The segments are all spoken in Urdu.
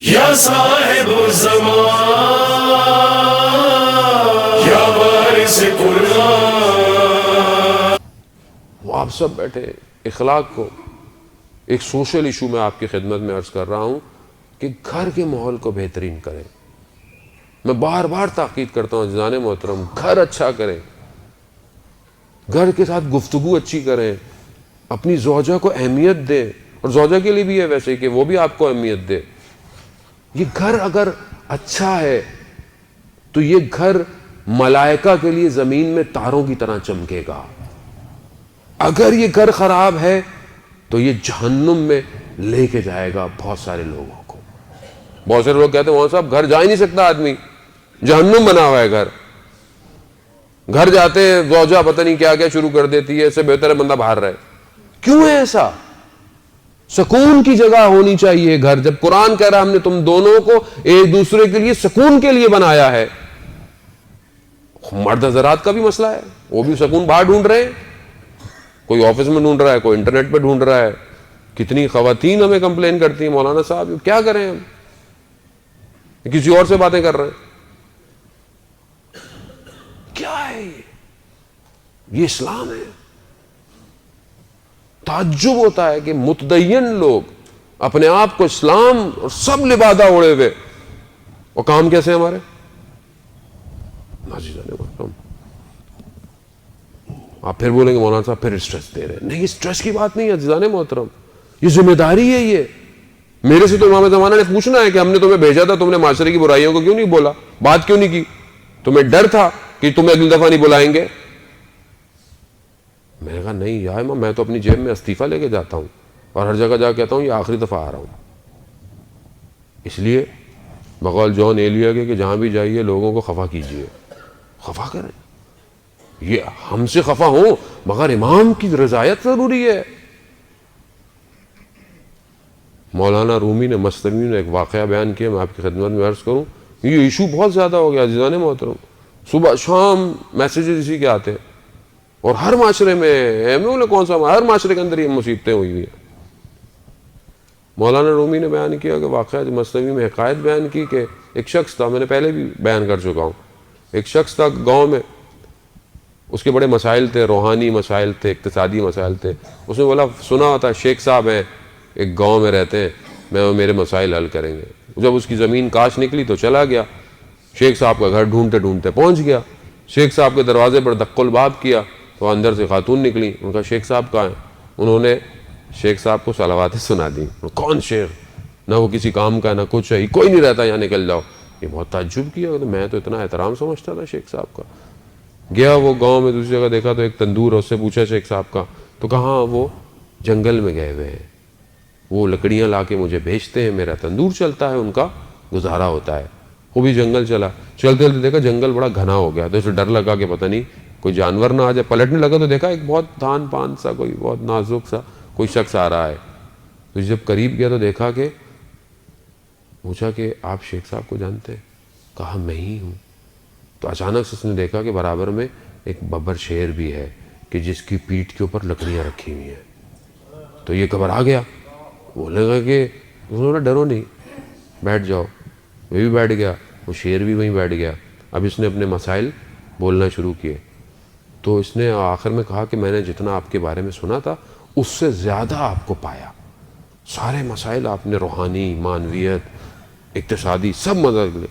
یا صاحب الزمان یا وارث قرآن. وہ آپ سب بیٹھے اخلاق کو ایک سوشل ایشو میں آپ کی خدمت میں عرض کر رہا ہوں کہ گھر کے ماحول کو بہترین کریں. میں بار بار تاکید کرتا ہوں عزیزان محترم، گھر اچھا کریں، گھر کے ساتھ گفتگو اچھی کریں، اپنی زوجہ کو اہمیت دیں، اور زوجہ کے لیے بھی ہے ویسے کہ وہ بھی آپ کو اہمیت دے. یہ گھر اگر اچھا ہے تو یہ گھر ملائکہ کے لیے زمین میں تاروں کی طرح چمکے گا. اگر یہ گھر خراب ہے تو یہ جہنم میں لے کے جائے گا بہت سارے لوگوں کو. بہت سارے لوگ کہتے ہیں وہاں صاحب گھر جا ہی نہیں سکتا آدمی، جہنم بنا ہوا ہے گھر. گھر جاتے ہیں زوجہ پتہ نہیں کیا کیا شروع کر دیتی ہے، اس سے بہتر ہے بندہ باہر رہے. کیوں ہے ایسا؟ سکون کی جگہ ہونی چاہیے گھر. جب قرآن کہہ رہا ہم نے تم دونوں کو ایک دوسرے کے لیے سکون کے لیے بنایا ہے. مرد حضرات کا بھی مسئلہ ہے، وہ بھی سکون باہر ڈھونڈ رہے ہیں. کوئی آفس میں ڈھونڈ رہا ہے، کوئی انٹرنیٹ پہ ڈھونڈ رہا ہے. کتنی خواتین ہمیں کمپلین کرتی ہیں مولانا صاحب کیا کریں ہم، کسی اور سے باتیں کر رہے ہیں. کیا ہے یہ اسلام ہے؟ تعجب ہوتا ہے کہ متدین لوگ اپنے آپ کو اسلام اور سب لبادہ اوڑے ہوئے، اور کام کیسے ہمارے آپ پھر بولیں گے مولانا صاحب پھر اسٹریس دے رہے ہیں. نہیں، اسٹریس کی بات نہیں ہے عزیزان محترم، یہ ذمہ داری ہے. یہ میرے سے تو امام زمانہ نے پوچھنا ہے کہ ہم نے تمہیں بھیجا تھا، تم نے معاشرے کی برائیوں کو کیوں نہیں بولا، بات کیوں نہیں کی؟ تمہیں ڈر تھا کہ تمہیں اگلی دفعہ نہیں بلائیں گے؟ میں نے کہا نہیں یا امام، میں تو اپنی جیب میں استعفی لے کے جاتا ہوں اور ہر جگہ جا کے کہتا ہوں یہ آخری دفعہ آ رہا ہوں. اس لیے بقول جان ایلیا کے کہ جہاں بھی جائیے لوگوں کو خفا کیجیے، خفا کریں. یہ ہم سے خفا ہوں مگر امام کی رضایت ضروری ہے. مولانا رومی نے مستنوی نے ایک واقعہ بیان کیا، میں آپ کی خدمت میں عرض کروں. یہ ایشو بہت زیادہ ہو گیا عزیزان محترم، صبح شام میسیجز اسی کے آتے ہیں، اور ہر معاشرے میں کون سا ہر معاشرے کے اندر یہ مصیبتیں ہوئی ہوئی ہیں. مولانا رومی نے بیان کیا کہ واقعہ مستنوی میں حکایت بیان کی کہ ایک شخص تھا، میں نے پہلے بھی بیان کر چکا ہوں. ایک شخص تھا گاؤں میں، اس کے بڑے مسائل تھے، روحانی مسائل تھے، اقتصادی مسائل تھے. اس نے بولا سنا ہوتا شیخ صاحب ہیں ایک گاؤں میں رہتے ہیں، میرے مسائل حل کریں گے. جب اس کی زمین کاش نکلی تو چلا گیا، شیخ صاحب کا گھر ڈھونڈتے ڈھونڈتے پہنچ گیا. شیخ صاحب کے دروازے پر دق الباب کیا تو اندر سے خاتون نکلی. ان کا شیخ صاحب کہاں ہیں؟ انہوں نے شیخ صاحب کو صلواتیں سنا دی. کون شیخ؟ نہ وہ کسی کام کا نہ کچھ ہے، کوئی نہیں رہتا یہاں، نکل جاؤ. یہ بہت تعجب کیا، میں تو اتنا احترام سمجھتا تھا شیخ صاحب کا. گیا وہ گاؤں میں، دوسری جگہ دیکھا تو ایک تندور ہے، اس سے پوچھا شیخ صاحب کا تو کہاں وہ جنگل میں گئے ہوئے ہیں، وہ لکڑیاں لا کے مجھے بھیجتے ہیں، میرا تندور چلتا ہے، ان کا گزارا ہوتا ہے. وہ بھی جنگل چلا، چلتے چلتے دیکھا جنگل بڑا گھنا ہو گیا تو اسے ڈر لگا کہ پتہ نہیں کوئی جانور نہ آ جائے. پلٹنے لگا تو دیکھا ایک بہت دھان پان سا کوئی بہت نازک سا کوئی شخص آ رہا ہے. تو جب قریب گیا تو دیکھا کہ پوچھا کہ آپ شیخ صاحب کو جانتے ہیں؟ کہا میں ہی ہوں. تو اچانک سے اس نے دیکھا کہ برابر میں ایک ببر شیر بھی ہے کہ جس کی پیٹھ کے اوپر لکڑیاں رکھی ہوئی ہیں. تو یہ گھبرا گیا، بولنے لگا کہ انہوں نے ڈرو نہیں، بیٹھ جاؤ. وہ بھی بیٹھ گیا، وہ شیر بھی وہیں بیٹھ گیا. اب اس نے اپنے مسائل بولنا شروع کیے. تو اس نے آخر میں کہا کہ میں نے جتنا آپ کے بارے میں سنا تھا اس سے زیادہ آپ کو پایا. سارے مسائل آپ نے روحانی، معنویت، اقتصادی سب مدد لے.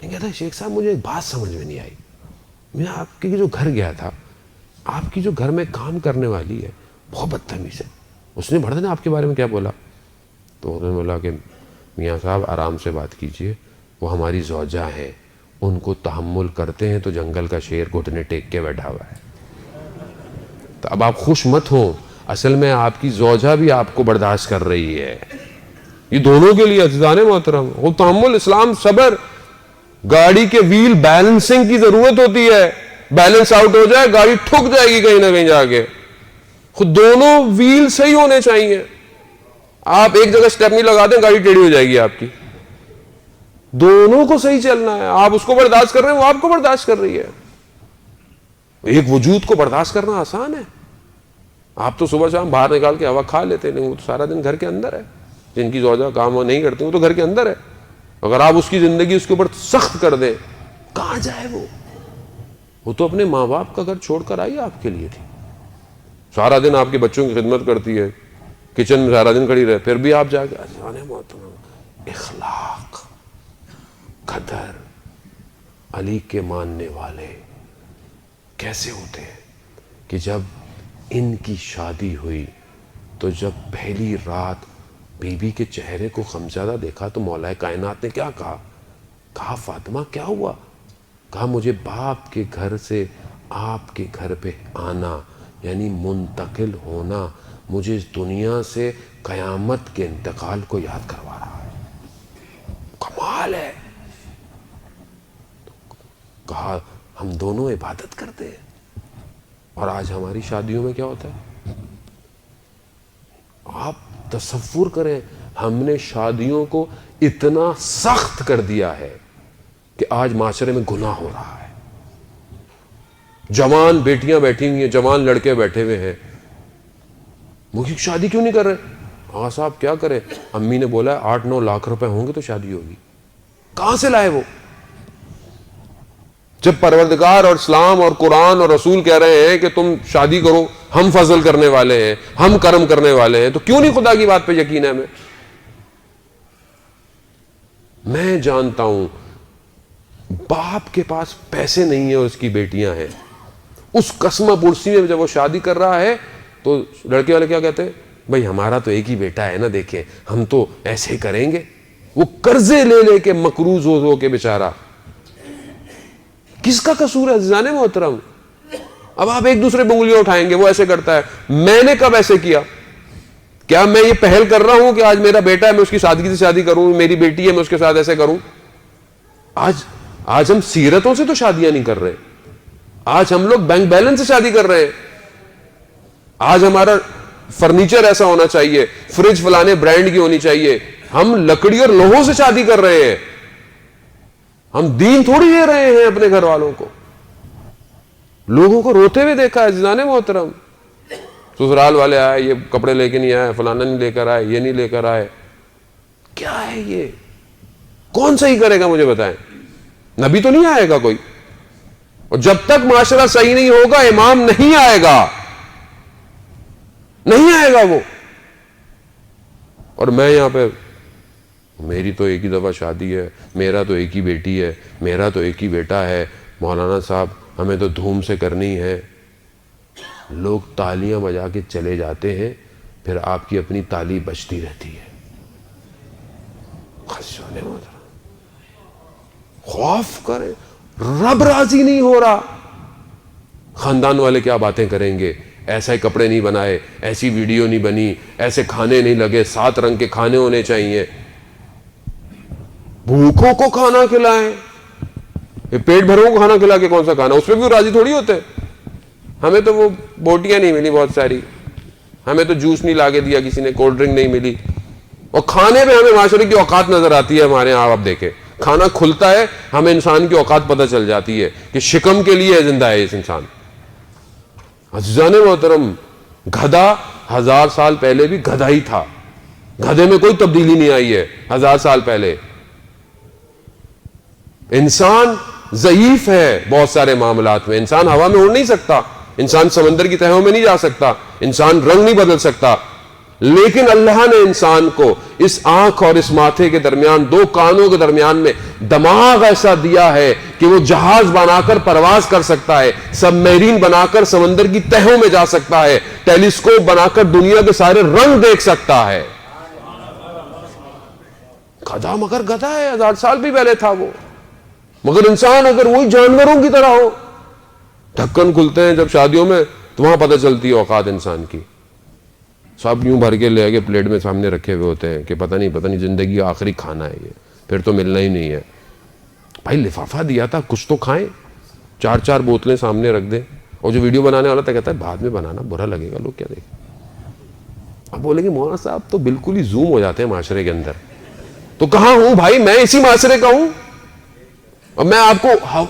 نہیں کہتا شیخ صاحب مجھے ایک بات سمجھ میں نہیں آئی، میں آپ کے جو گھر گیا تھا، آپ کی جو گھر میں کام کرنے والی ہے بہت بدتمیز ہے، اس نے بڑے نے آپ کے بارے میں کیا بولا؟ تو انہوں نے بولا کہ میاں صاحب آرام سے بات کیجئے، وہ ہماری زوجہ ہیں، ان کو تحمل کرتے ہیں تو جنگل کا شیر گھٹنے ٹیک کے بیٹھا ہوا ہے. تو اب آپ خوش مت ہوں، اصل میں آپ کی زوجہ بھی آپ کو برداشت کر رہی ہے. یہ دونوں کے لیے عزیزان محترم وہ تحمل، اسلام، صبر. گاڑی کے ویل بیلنسنگ کی ضرورت ہوتی ہے، بیلنس آؤٹ ہو جائے گاڑی ٹھک جائے گی کہیں نہ کہیں جا کے. خود دونوں ویل صحیح ہونے چاہیے. آپ ایک جگہ سٹیپ نہیں لگا دیں گاڑی ٹیڑھی ہو جائے گی آپ کی. دونوں کو صحیح چلنا ہے. آپ اس کو برداشت کر رہے ہیں، وہ آپ کو برداشت کر رہی ہے. ایک وجود کو برداشت کرنا آسان ہے. آپ تو صبح شام باہر نکال کے ہوا کھا لیتے ہیں، وہ تو سارا دن گھر کے اندر ہے. جن کی زوجہ کام وہ نہیں کرتی وہ تو گھر کے اندر ہے. اگر آپ اس کی زندگی اس کے اوپر سخت کر دیں کہاں جائے وہ تو اپنے ماں باپ کا گھر چھوڑ کر آئی آپ کے لیے تھی, سارا دن آپ کے بچوں کی خدمت کرتی ہے, کچن میں سارا دن کھڑی رہے, پھر بھی آپ جا کے اخلاق, قدر, علی کے ماننے والے کیسے ہوتے ہیں کہ جب ان کی شادی ہوئی تو جب پہلی رات بی بی کے چہرے کو غمزدہ دیکھا تو مولا کائنات نے کیا کہا؟ کہا فاطمہ کیا ہوا؟ کہا مجھے باپ کے گھر سے آپ کے گھر پہ آنا یعنی منتقل ہونا مجھے اس دنیا سے قیامت کے انتقال کو یاد کروا رہا ہے. کمال ہے. کہا ہم دونوں عبادت کرتے ہیں اور آج ہماری شادیوں میں کیا ہوتا ہے؟ آپ تصور کریں, ہم نے شادیوں کو اتنا سخت کر دیا ہے کہ آج معاشرے میں گناہ ہو رہا ہے. جوان بیٹیاں بیٹھی ہوئی ہیں, جوان لڑکے بیٹھے ہوئے ہیں, وہ شادی کیوں نہیں کر رہے؟ ہاں صاحب کیا کرے, امی نے بولا ہے 8-9 لاکھ روپے ہوں گے تو شادی ہوگی. کہاں سے لائے وہ؟ جب پروردگار اور اسلام اور قرآن اور رسول کہہ رہے ہیں کہ تم شادی کرو, ہم فضل کرنے والے ہیں, ہم کرم کرنے والے ہیں, تو کیوں نہیں خدا کی بات پہ یقین ہے ہمیں؟ میں جانتا ہوں باپ کے پاس پیسے نہیں ہیں اور اس کی بیٹیاں ہیں, اس قسمہ پرسی میں جب وہ شادی کر رہا ہے تو لڑکے والے کیا کہتے ہیں؟ بھائی ہمارا تو ایک ہی بیٹا ہے نا, دیکھیں ہم تو ایسے ہی کریں گے. وہ قرضے لے لے کے مقروض ہو کے بیچارہ, کس کا قصور ہے عزیزان محترم؟ اب آپ ایک دوسرے پہ انگلیاں اٹھائیں گے, وہ ایسے کرتا ہے, میں نے کب ایسے کیا؟ کیا میں یہ پہل کر رہا ہوں کہ آج میرا بیٹا ہے میں اس کی سادگی سے شادی کروں, میری بیٹی ہے میں اس کے ساتھ ایسے کروں؟ آج ہم سیرتوں سے تو شادیاں نہیں کر رہے, آج ہم لوگ بینک بیلنس سے شادی کر رہے ہیں. آج ہمارا فرنیچر ایسا ہونا چاہیے, فریج فلانے برانڈ کی ہونی چاہیے, ہم لکڑی اور لوہوں سے شادی کر رہے ہیں. ہم دین تھوڑی دے رہے ہیں اپنے گھر والوں کو. لوگوں کو روتے ہوئے دیکھا ہے عزیزان محترم, سسرال والے آئے, یہ کپڑے لے کے نہیں آئے, فلانا نہیں لے کر آئے, یہ نہیں لے کر آئے. کیا ہے یہ؟ کون صحیح کرے گا مجھے بتائیں؟ نبی تو نہیں آئے گا کوئی, اور جب تک معاشرہ صحیح نہیں ہوگا امام نہیں آئے گا, نہیں آئے گا وہ. اور میں یہاں پہ میری تو ایک ہی دفعہ شادی ہے, میرا تو ایک ہی بیٹی ہے, میرا تو ایک ہی بیٹا ہے, مولانا صاحب ہمیں تو دھوم سے کرنی ہے. لوگ تالیاں بجا کے چلے جاتے ہیں, پھر آپ کی اپنی تالی بجتی رہتی ہے. خوف کریں, رب راضی نہیں ہو رہا. خاندان والے کیا باتیں کریں گے, ایسے کپڑے نہیں بنائے, ایسی ویڈیو نہیں بنی, ایسے کھانے نہیں لگے, 7 رنگ کے کھانے ہونے چاہیے. بھوکوں کو کھانا کھلائیں, پیٹ بھروں کو کھانا کھلا کے کون سا کھانا, اس پہ بھی راضی تھوڑی ہوتے. ہمیں تو وہ بوٹیاں نہیں ملی بہت ساری, ہمیں تو جوس نہیں لا کے دیا کسی نے, کولڈ ڈرنک نہیں ملی, اور کھانے پہ ہمیں معاشرے کی اوقات نظر آتی ہے. ہمارے یہاں آپ دیکھیں کھانا کھلتا ہے, ہمیں انسان کی اوقات پتہ چل جاتی ہے کہ شکم کے لیے زندہ ہے اس انسان. عزیزان محترم, گدھا 1000 سال پہلے بھی گدھا ہی تھا, گدھے میں کوئی تبدیلی نہیں آئی ہے 1000 سال پہلے. انسان ضعیف ہے بہت سارے معاملات میں, انسان ہوا میں اڑ نہیں سکتا, انسان سمندر کی تہوں میں نہیں جا سکتا, انسان رنگ نہیں بدل سکتا, لیکن اللہ نے انسان کو اس آنکھ اور اس ماتھے کے درمیان, 2 کانوں کے درمیان میں دماغ ایسا دیا ہے کہ وہ جہاز بنا کر پرواز کر سکتا ہے, سب میرین بنا کر سمندر کی تہوں میں جا سکتا ہے, ٹیلیسکوپ بنا کر دنیا کے سارے رنگ دیکھ سکتا ہے. گدھا مگر گدھا ہے, 1000 سال بھی پہلے تھا وہ. مگر انسان اگر وہی جانوروں کی طرح ہو, ڈھکن کھلتے ہیں جب شادیوں میں تو وہاں پتہ چلتی ہے اوقات انسان کی. سب یوں بھر کے لے کے پلیٹ میں سامنے رکھے ہوئے ہوتے ہیں کہ پتہ نہیں زندگی کا آخری کھانا ہے یہ, پھر تو ملنا ہی نہیں ہے. بھائی لفافہ دیا تھا, کچھ تو کھائیں. 4 بوتلیں سامنے رکھ دیں, اور جو ویڈیو بنانے والا تھا کہتا ہے بعد میں بنانا, برا لگے گا, لوگ کیا دیکھیں. اب بولیں گے مولانا صاحب تو بالکل ہی زوم ہو جاتے ہیں معاشرے کے اندر. تو کہاں ہوں بھائی, میں اسی معاشرے کا ہوں. اور میں آپ کو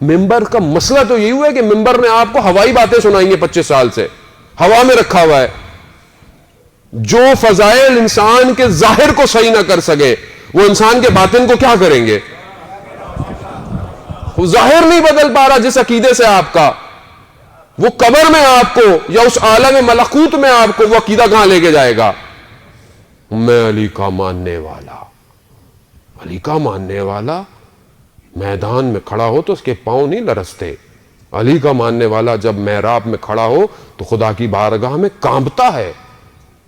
ممبر کا مسئلہ تو یہی ہوا ہے کہ ممبر نے آپ کو ہوائی باتیں سنائی ہیں 25 سال سے, ہوا میں رکھا ہوا ہے. جو فضائل انسان کے ظاہر کو صحیح نہ کر سکے وہ انسان کے باطن کو کیا کریں گے؟ وہ ظاہر نہیں بدل پا رہا جس عقیدے سے آپ کا، وہ قبر میں آپ کو یا اس عالم ملکوت میں آپ کو وہ عقیدہ کہاں لے کے جائے گا؟ میں علی کا ماننے والا، علی کا ماننے والا میدان میں کھڑا ہو تو اس کے پاؤں نہیں لرزتے. علی کا ماننے والا جب محراب میں کھڑا ہو تو خدا کی بارگاہ میں کانپتا ہے.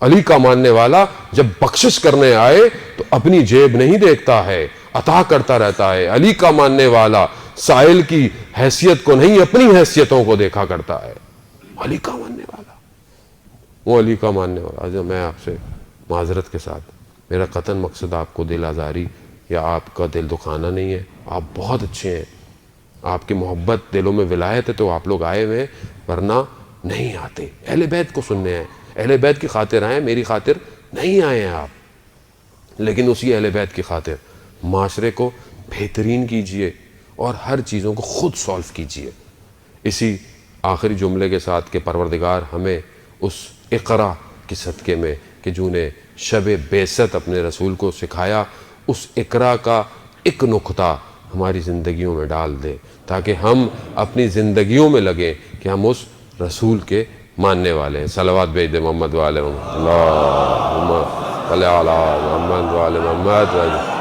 علی کا ماننے والا جب بخشش کرنے آئے تو اپنی جیب نہیں دیکھتا ہے، عطا کرتا رہتا ہے. علی کا ماننے والا سائل کی حیثیت کو نہیں اپنی حیثیتوں کو دیکھا کرتا ہے. علی کا ماننے والا، وہ علی کا ماننے والا. جو میں آپ سے معذرت کے ساتھ، میرا قطعاً مقصد آپ کو دل آزاری یا آپ کا دل دکھانا نہیں ہے. آپ بہت اچھے ہیں، آپ کی محبت دلوں میں ولایت ہے تو آپ لوگ آئے ہوئے، ورنہ نہیں آتے. اہل بیت کو سننے ہیں، اہل بیت کی خاطر آئے، میری خاطر نہیں آئے ہیں آپ. لیکن اسی اہل بیت کی خاطر معاشرے کو بہترین کیجئے اور ہر چیزوں کو خود سولف کیجئے. اسی آخری جملے کے ساتھ کہ پروردگار ہمیں اس اقرا کے صدقے میں کہ جو نے شب بعثت اپنے رسول کو سکھایا، اس اقرا کا ایک نقطہ ہماری زندگیوں میں ڈال دے تاکہ ہم اپنی زندگیوں میں لگیں کہ ہم اس رسول کے ماننے والے ہیں. صلوات بھیج دے محمد والے محمد، اللہم صلی علی محمد والے محمد.